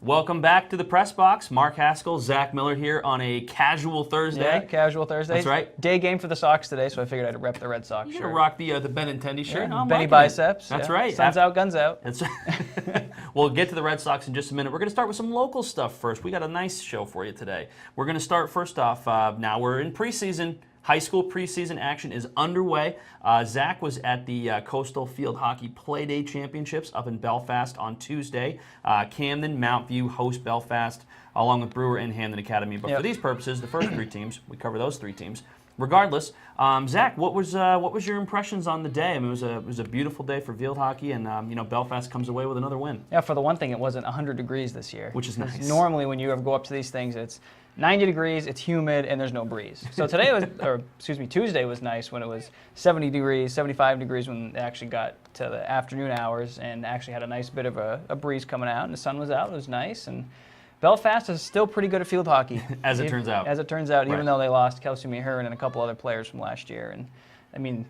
Welcome back to the Press Box. Mark Haskell, Zach Miller here on a casual Thursday. Yeah, casual Thursday. That's right. Day game for the Sox today, so I figured I'd rep the Red Sox You're shirt. going to rock the Benintendi shirt. Yeah, I'm Benny liking biceps. It. That's yeah. right. Sun's out, guns out. That's right. We'll get to the Red Sox in just a minute. We're going to start with some local stuff first. We got a nice show for you today. We're going to start first off, now we're in preseason. High school preseason action is underway. Zach was at the Coastal Field Hockey Play-Day Championships up in Belfast on Tuesday. Camden, Mount View host Belfast, along with Brewer and Hamden Academy. But for these purposes, the first three teams, we cover those three teams. Regardless, Zach, what was your impressions on the day? I mean, it was a beautiful day for field hockey, and Belfast comes away with another win. Yeah, for the one thing, it wasn't 100 degrees this year, which is nice. Normally, when you ever go up to these things, it's 90 degrees, it's humid, and there's no breeze. So Tuesday was nice when it was 70 degrees, 75 degrees when it actually got to the afternoon hours, and actually had a nice bit of a breeze coming out, and the sun was out. It was nice, and Belfast is still pretty good at field hockey. As it turns out. As it turns out, right. Even though they lost Kelsey Mehurin and a couple other players from last year. And, I mean,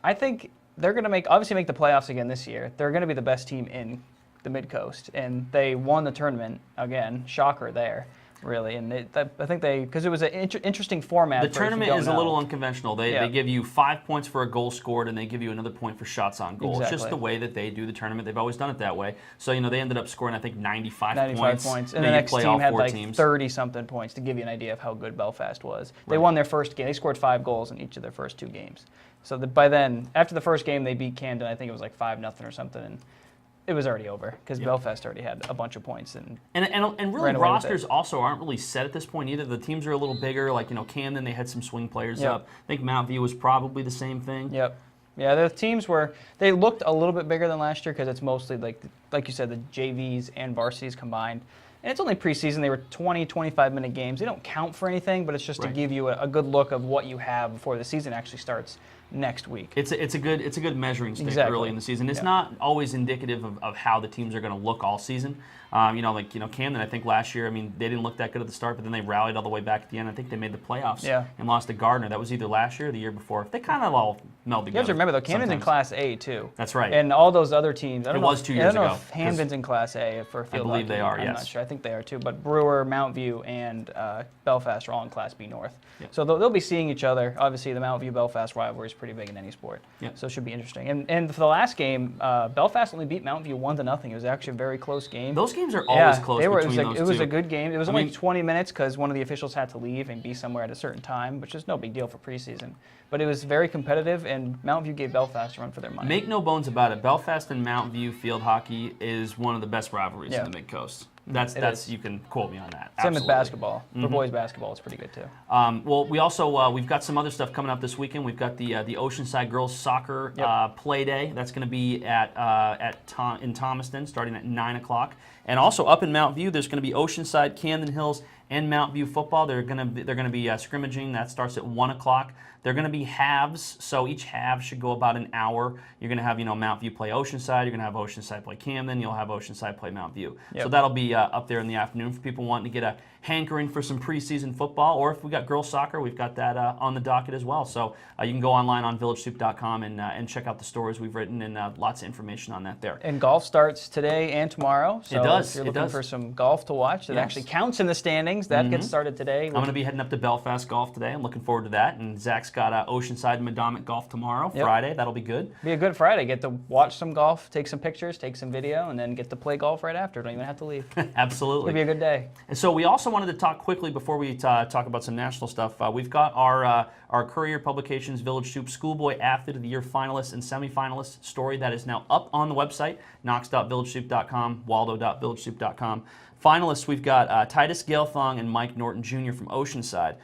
I think they're going to obviously make the playoffs again this year. They're going to be the best team in the Mid-Coast. And they won the tournament, again, shocker there. Really, and I think because it was an interesting format. The tournament is a little unconventional. They give you 5 points for a goal scored, and they give you another point for shots on goal. Exactly. It's just the way that they do the tournament. They've always done it that way. So they ended up scoring, I think, 95 points. And the next team had like 30-something points to give you an idea of how good Belfast was. They won their first game. They scored 5 goals in each of their first 2 games. So by then, after the first game, they beat Camden. I think it was like 5-0 or something. And it was already over because Belfast already had a bunch of points and really rosters also aren't really set at this point either. The teams are a little bigger. Like Camden, they had some swing players up. I think Mount View was probably the same thing. Yep. Yeah, the teams they looked a little bit bigger than last year because it's mostly like you said, the JVs and varsities combined. And it's only preseason. They were 20, 25-minute games. They don't count for anything, but it's just to give you a good look of what you have before the season actually starts next week. It's a good measuring stick early in the season. It's not always indicative of how the teams are going to look all season. Camden, I think last year, I mean, they didn't look that good at the start, but then they rallied all the way back at the end. I think they made the playoffs and lost to Gardner. That was either last year or the year before. They kind of all meld together. You have to remember, though, Camden's in Class A, too. That's right. And all those other teams. It was 2 years ago. I don't know if Hamden's in Class A for field hockey. I believe they are, I'm not sure. I think they are, too. But Brewer, Mount View, and Belfast are all in Class B North. Yep. So they'll be seeing each other. Obviously, the Mount View-Belfast rivalry is pretty big in any sport. Yep. So it should be interesting. And for the last game, Belfast only beat Mount View 1-0. It was actually a very close game. Those games are always close. It was a good game. It was only 20 minutes because one of the officials had to leave and be somewhere at a certain time, which is no big deal for preseason. But it was very competitive, and Mount View gave Belfast a run for their money. Make no bones about it. Belfast and Mount View field hockey is one of the best rivalries in the Mid-Coast. That's you can quote me on that. Same with basketball. For boys basketball, it's pretty good too. Well, we also we've got some other stuff coming up this weekend. We've got the Oceanside girls soccer play day. That's going to be in Thomaston starting at 9 o'clock. And also up in Mount View, there's going to be Oceanside, Camden Hills, and Mount View football. They're going to be scrimmaging. That starts at 1 o'clock. They're going to be halves, so each half should go about an hour. You're going to have Mount View play Oceanside. You're going to have Oceanside play Camden. You'll have Oceanside play Mount View. So that'll be up there in the afternoon for people wanting to get a hankering for some preseason football. Or if we got girls soccer, we've got that on the docket as well. So you can go online on villagesoup.com and check out the stories we've written and lots of information on that there. And golf starts today and tomorrow. So it does. If you're looking for some golf to watch, it actually counts in the standings. That gets started today. I'm going to be heading up to Belfast golf today. I'm looking forward to that. And Zach's got Oceanside and Madomic golf tomorrow, Friday. That'll be good. Be a good Friday. Get to watch some golf, take some pictures, take some video, and then get to play golf right after. Don't even have to leave. Absolutely. It'll be a good day. And so we also wanted to talk quickly before we talk about some national stuff. We've got our Courier Publications Village Soup Schoolboy Athlete of the Year finalists and semifinalists story that is now up on the website, knox.villagesoup.com, waldo.villagesoup.com. Finalists, we've got Titus Galethong and Mike Norton Jr. from Oceanside,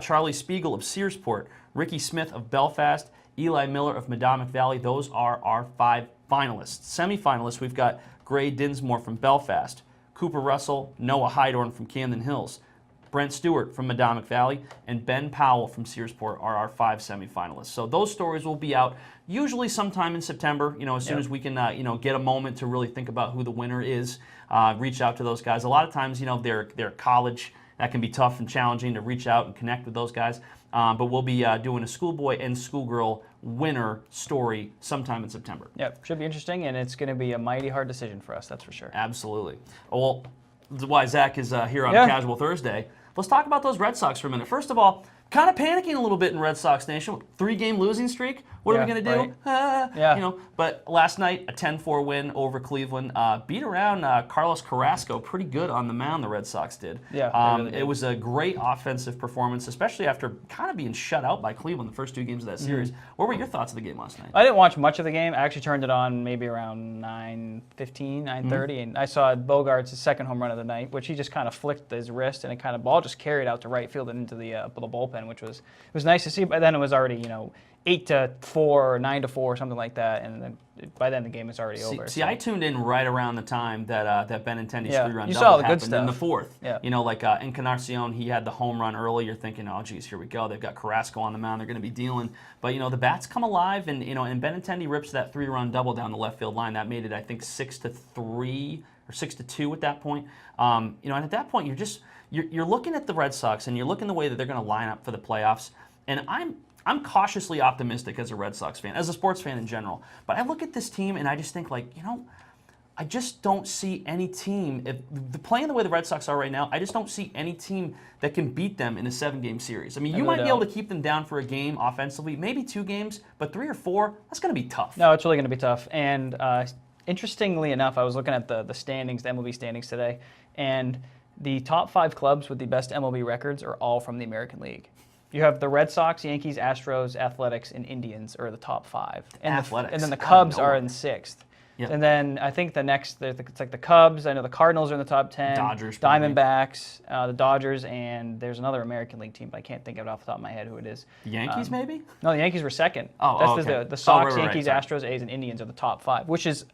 Charlie Spiegel of Searsport, Ricky Smith of Belfast, Eli Miller of Madomic Valley. Those are our 5 finalists. Semifinalists, we've got Gray Dinsmore from Belfast, Cooper Russell, Noah Hydorn from Camden Hills, Brent Stewart from Madomic Valley, and Ben Powell from Searsport are our 5 semifinalists. So those stories will be out usually sometime in September, as soon as we can, get a moment to really think about who the winner is, reach out to those guys. A lot of times, they're college. That can be tough and challenging to reach out and connect with those guys. But we'll be doing a schoolboy and schoolgirl winner story sometime in September. Yep, should be interesting, and it's going to be a mighty hard decision for us, that's for sure. Absolutely. Well, that's why Zach is here on Casual Thursday. Let's talk about those Red Sox for a minute. First of all, kind of panicking a little bit in Red Sox Nation. 3-game losing streak. What are we going to do? Right. But last night, a 10-4 win over Cleveland. Beat around Carlos Carrasco pretty good on the mound, the Red Sox did. Yeah, they really did. It was a great offensive performance, especially after kind of being shut out by Cleveland the first 2 games of that series. What were your thoughts of the game last night? I didn't watch much of the game. I actually turned it on maybe around 9:15, 9:30, and I saw Bogart's second home run of the night, which he just kind of flicked his wrist, and it kind of ball just carried out to right field and into the bullpen, which was nice to see. By then it was already 8-4 or 9-4 or something like that, and then by then the game is already over. See, I tuned in right around the time that Benintendi's 3-run you double saw the good happened in the stuff. 4th. Yeah. Encarnacion, he had the home run early. You're thinking, oh, geez, here we go. They've got Carrasco on the mound. They're going to be dealing. But, the bats come alive, and Benintendi rips that 3-run double down the left field line. That made it, I think, 6-3 or 6-2 at that point. And at that point, you're looking at the Red Sox, and you're looking the way that they're going to line up for the playoffs. And I'm cautiously optimistic as a Red Sox fan, as a sports fan in general. But I look at this team and I just think, I just don't see any team, playing the way the Red Sox are right now, I just don't see any team that can beat them in a 7-game series. I mean, you might be able to keep them down for a game offensively, maybe 2 games, but 3 or 4, that's going to be tough. No, it's really going to be tough. And interestingly enough, I was looking at the standings, the MLB standings today, and the top 5 clubs with the best MLB records are all from the American League. You have the Red Sox, Yankees, Astros, Athletics, and Indians are the top 5. And Athletics. And then the Cubs are in 6th. Yep. And then I think the next, it's like the Cubs. I know the Cardinals are in the top 10. Dodgers. Diamondbacks, the Dodgers, and there's another American League team, but I can't think of it off the top of my head who it is. The Yankees, maybe? No, the Yankees were 2nd. Okay. The Sox, right, Yankees, sorry. Astros, A's, and Indians are the top 5, which is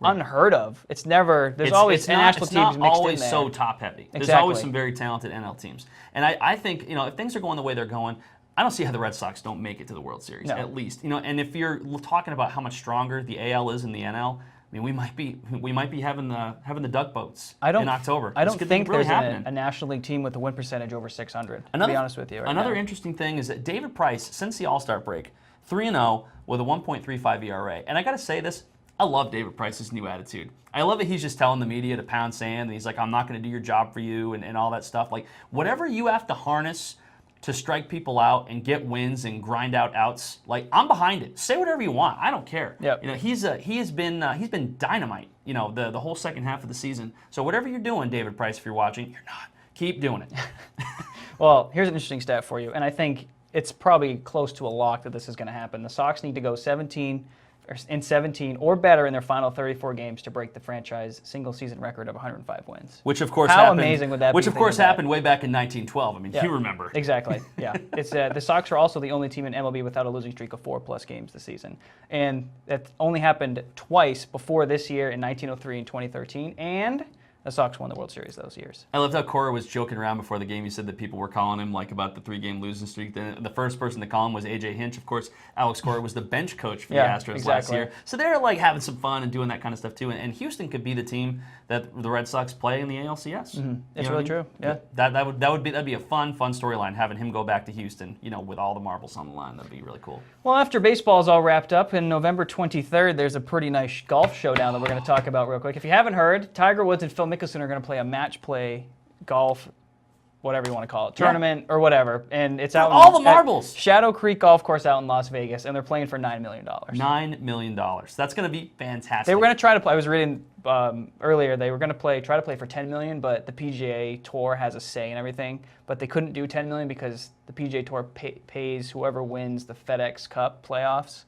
unheard of. It's never. There's always national teams mixed in there. It's not always so top heavy. There's always some very talented NL teams, and I think if things are going the way they're going, I don't see how the Red Sox don't make it to the World Series at least. And if you're talking about how much stronger the AL is in the NL, I mean we might be having the duck boats in October. I don't think really there's a National League team with a win percentage over 600. To be honest with you, another interesting thing is that David Price, since the All-Star break, 3-0 with a 1.35 ERA, and I got to say this. I love David Price's new attitude. I love that he's just telling the media to pound sand, and he's like, I'm not going to do your job for you, and all that stuff. Like, whatever you have to harness to strike people out and get wins and grind out outs, like, I'm behind it. Say whatever you want. I don't care. Yep. He has been dynamite, the whole second half of the season. So whatever you're doing, David Price, if you're watching, you're not. Keep doing it. Well, here's an interesting stat for you, and I think it's probably close to a lock that this is going to happen. The Sox need to go 17 or better in their final 34 games to break the franchise single-season record of 105 wins. Which, of course, How amazing would that be? Which, of course, happened way back in 1912. I mean, you remember. Exactly, yeah. It's the Sox are also the only team in MLB without a losing streak of 4+ games this season. And that only happened twice before this year in 1903 and 2013, and the Sox won the World Series those years. I loved how Cora was joking around before the game. He said that people were calling him about the 3-game losing streak. The first person to call him was A.J. Hinch. Of course, Alex Cora was the bench coach for the Astros last year. So they're having some fun and doing that kind of stuff too. And Houston could be the team that the Red Sox play in the ALCS. Mm-hmm. It's really true. Yeah. That'd be a fun storyline, having him go back to Houston, with all the marbles on the line. That'd be really cool. Well, after baseball's all wrapped up, in November 23rd, there's a pretty nice golf showdown that we're going to talk about real quick. If you haven't heard, Tiger Woods and Phil Mickelson are going to play a match play golf, whatever you want to call it, tournament or whatever, and it's out all the marbles. Shadow Creek Golf Course out in Las Vegas, and they're playing for $9 million. $9 million. That's going to be fantastic. They were going to try to play. I was reading earlier. They were going to try to play for $10 million, but the PGA Tour has a say in everything. But they couldn't do $10 million because the PGA Tour pays whoever wins the FedEx Cup playoffs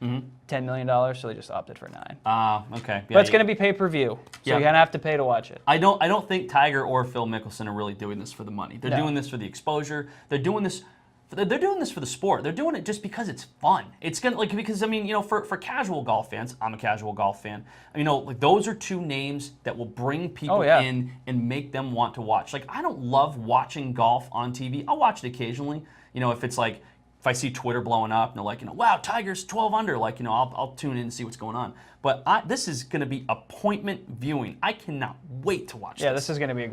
$10 million. So they just opted for $9. Okay. Yeah, but it's going to be pay-per-view, so you're going to have to pay to watch it. I don't think Tiger or Phil Mickelson are really doing this for the money. They're doing this for the exposure. They're doing this for the sport. They're doing it just because it's fun. It's gonna because for casual golf fans, I'm a casual golf fan. Those are two names that will bring people in and make them want to watch. I don't love watching golf on TV. I'll watch it occasionally. If it's if I see Twitter blowing up and they're wow, Tiger's 12 under, I'll tune in and see what's going on. But this is going to be appointment viewing. I cannot wait to watch this. Yeah, this is going to be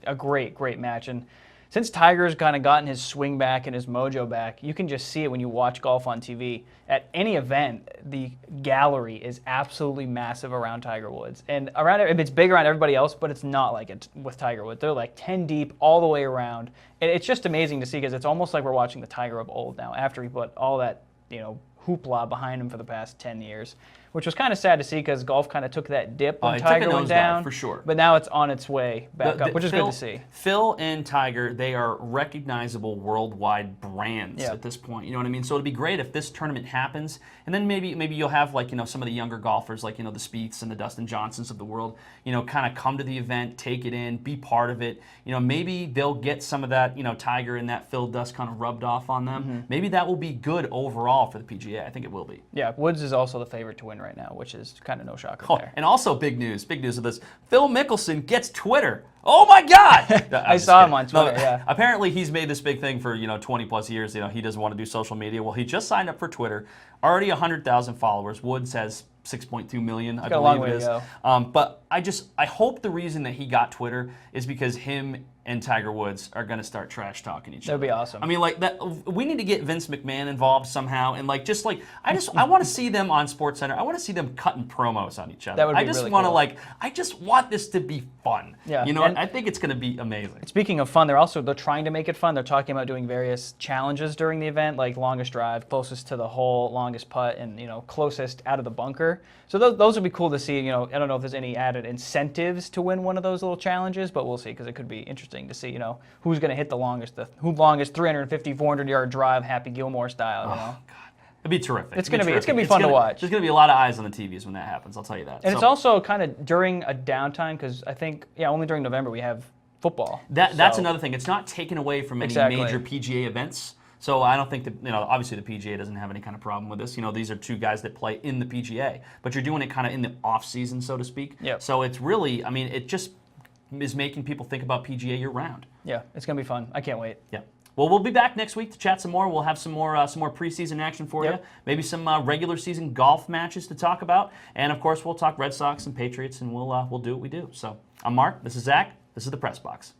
a great match. And since Tiger's kind of gotten his swing back and his mojo back, you can just see it when you watch golf on TV. At any event, the gallery is absolutely massive around Tiger Woods. And it's big around everybody else, but it's not like it with Tiger Woods. They're like 10 deep all the way around. And it's just amazing to see because it's almost like we're watching the Tiger of old now after he put all that, hoopla behind him for the past 10 years, which was kind of sad to see because golf kind of took that dip when Tiger went down. For sure. But now it's on its way back up, which is good to see. Phil and Tiger, they are recognizable worldwide brands at this point. You know what I mean? So it'd be great if this tournament happens, and then maybe you'll have some of the younger golfers like the Spieths and the Dustin Johnsons of the world, kind of come to the event, take it in, be part of it. Maybe they'll get some of that Tiger and that Phil dust kind of rubbed off on them. Mm-hmm. Maybe that will be good overall for the PGA. I think it will be. Yeah, Woods is also the favorite to win right now, which is kind of no shocker there. And also big news of this. Phil Mickelson gets Twitter. Oh my God! I saw him on Twitter, yeah. Apparently he's made this big thing for 20 plus years. He doesn't want to do social media. Well, he just signed up for Twitter. Already 100,000 followers. Woods has 6.2 million, I believe got a long way it is. to go. But I hope the reason that he got Twitter is because him and Tiger Woods are going to start trash talking each other. That'd be awesome. I mean, we need to get Vince McMahon involved somehow, and I want to see them on SportsCenter. I want to see them cutting promos on each other. That would be really cool. I just want this to be fun. Yeah. I think it's going to be amazing. Speaking of fun, they're trying to make it fun. They're talking about doing various challenges during the event, like longest drive, closest to the hole, longest putt, and closest out of the bunker. So those would be cool to see. I don't know if there's any added incentives to win one of those little challenges, but we'll see because it could be interesting to see, who's going to hit the longest 350, 400-yard drive, Happy Gilmore style. God. It'd be terrific. It's gonna be fun to watch. There's gonna be a lot of eyes on the TVs when that happens. I'll tell you that. And it's also kind of during a downtime because I think only during November we have football. That's another thing. It's not taken away from any Exactly. major PGA events. So I don't think that, obviously the PGA doesn't have any kind of problem with this. These are two guys that play in the PGA, but you're doing it kind of in the off season, so to speak. Yep. So it's really, it just is making people think about PGA year round. Yeah, it's gonna be fun. I can't wait. Yeah. Well, we'll be back next week to chat some more. We'll have some more preseason action for you. Maybe some regular season golf matches to talk about, and of course we'll talk Red Sox and Patriots, and we'll do what we do. So I'm Mark. This is Zach. This is the Press Box.